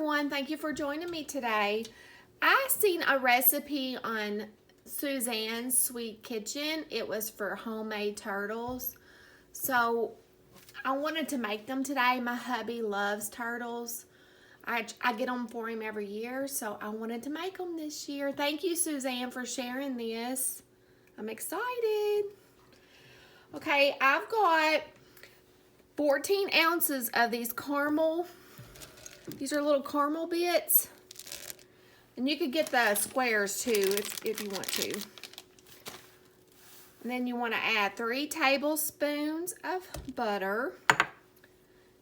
everyone. Thank you for joining me today. I seen a recipe on Suzanne's Sweet Kitchen. It was for homemade turtles. So I wanted to make them today. My hubby loves turtles. I get them for him every year, so I wanted to make them this year. Thank you, Suzanne, for sharing this. I'm excited. Okay, I've got 14 ounces of these caramel. These are little caramel bits. And you could get the squares too if you want to. And then you want to add 3 tablespoons of butter.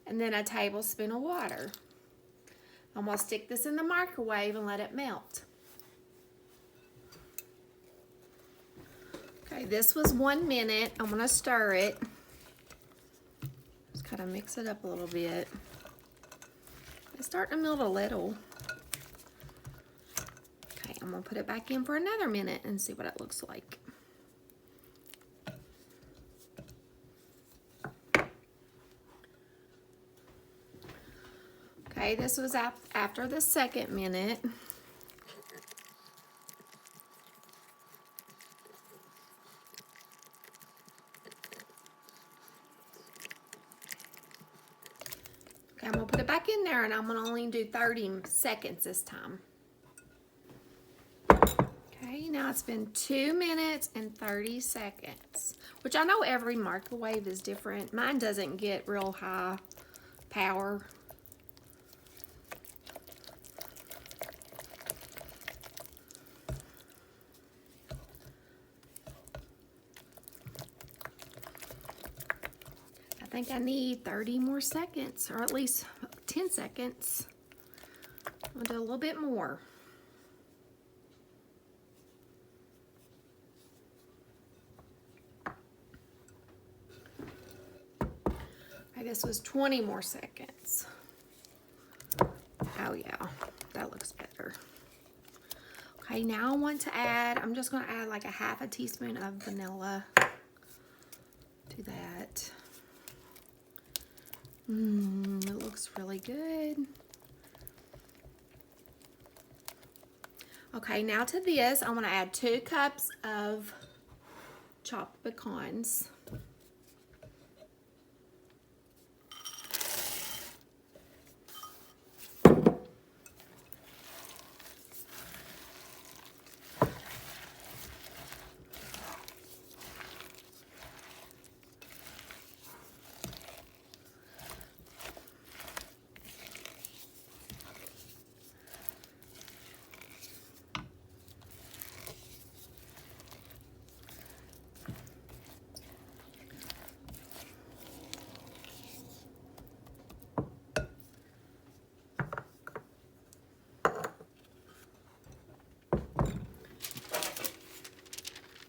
And then a tablespoon of water. I'm going to stick this in the microwave and let it melt. Okay, this was 1 minute. I'm going to stir it. Just kind of mix it up a little bit. It's starting to melt a little. Okay, I'm going to put it back in for another minute and see what it looks like. Okay, this was after the 2nd minute. Okay, I'm going to put it back in there, and I'm going to only do 30 seconds this time. Okay, now it's been 2 minutes and 30 seconds, which I know every microwave is different. Mine doesn't get real high power. I think I need 30 more seconds, or at least 10 seconds. I'll do a little bit more. Okay, this was 20 more seconds. Oh yeah, that looks better. Okay, now I want to add, I'm just gonna add like a half a teaspoon of vanilla to that. It looks really good. Okay, now to this, I want to add 2 cups of chopped pecans.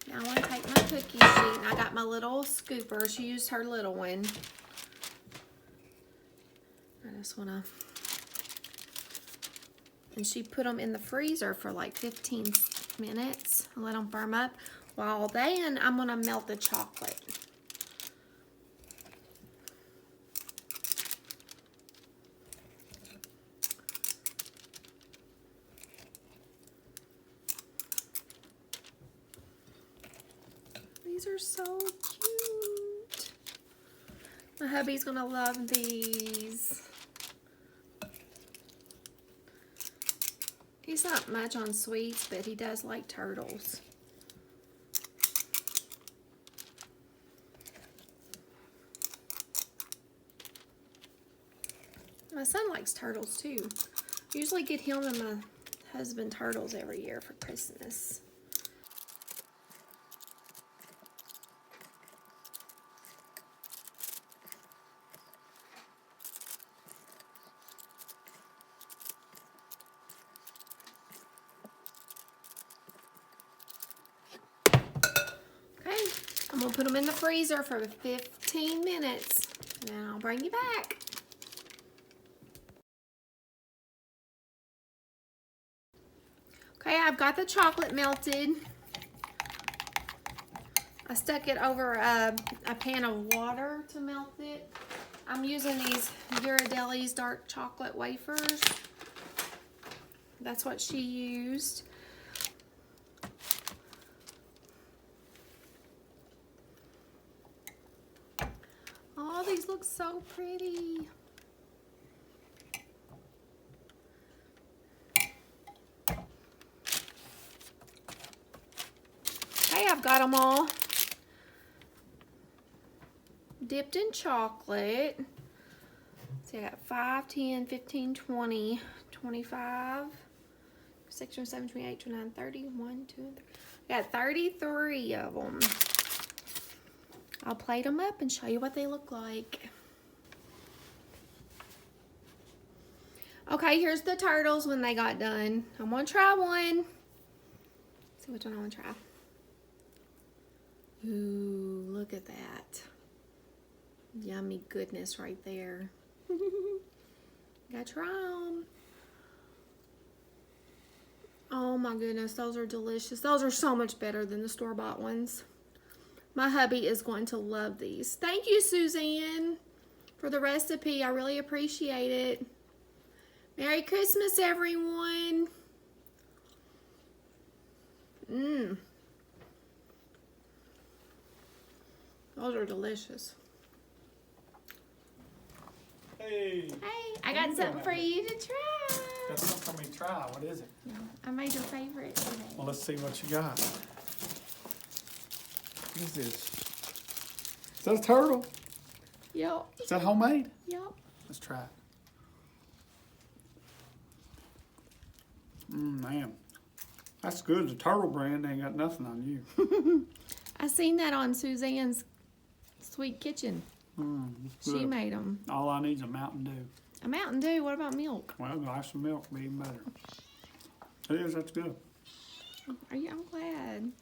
Now I want to take my cookie sheet, and I got my little scooper. She used her little one. I just want to, and she put them in the freezer for like 15 minutes and let them firm up. While then, I'm going to melt the chocolate. These are so cute. My hubby's gonna love these. He's not much on sweets, but he does like turtles. My son likes turtles too. I usually get him and my husband turtles every year for Christmas. I'm going to put them in the freezer for 15 minutes, and then I'll bring you back. Okay, I've got the chocolate melted. I stuck it over a pan of water to melt it. I'm using these Ghirardelli's dark chocolate wafers. That's what she used. Oh, these look so pretty. Okay, I've got them all dipped in chocolate. See, I got 5, 10, 15, 20, 25, 6, 7, 28, 29, 30, 1, 2, 3. I got 33 of them. I'll plate them up and show you what they look like. Okay, here's the turtles when they got done. I'm gonna try one. See which one I wanna try. Ooh, look at that. Yummy goodness right there. Gotta try them. Oh my goodness, those are delicious. Those are so much better than the store-bought ones. My hubby is going to love these. Thank you, Suzanne, for the recipe. I really appreciate it. Merry Christmas, everyone. Those are delicious. Hey. Hey, I got something for you to try. Got something for me to try. What is it? Yeah, I made your favorite today. Well, let's see what you got. What is this? Is that a turtle? Yep. Is that homemade? Yep. Let's try it. Man. That's good. The turtle brand ain't got nothing on you. I seen that on Suzanne's Sweet Kitchen. She Good. made them. All I need is a Mountain Dew. A Mountain Dew. What about milk? Well, a glass of milk would be even better. It is. That's good. I'm glad.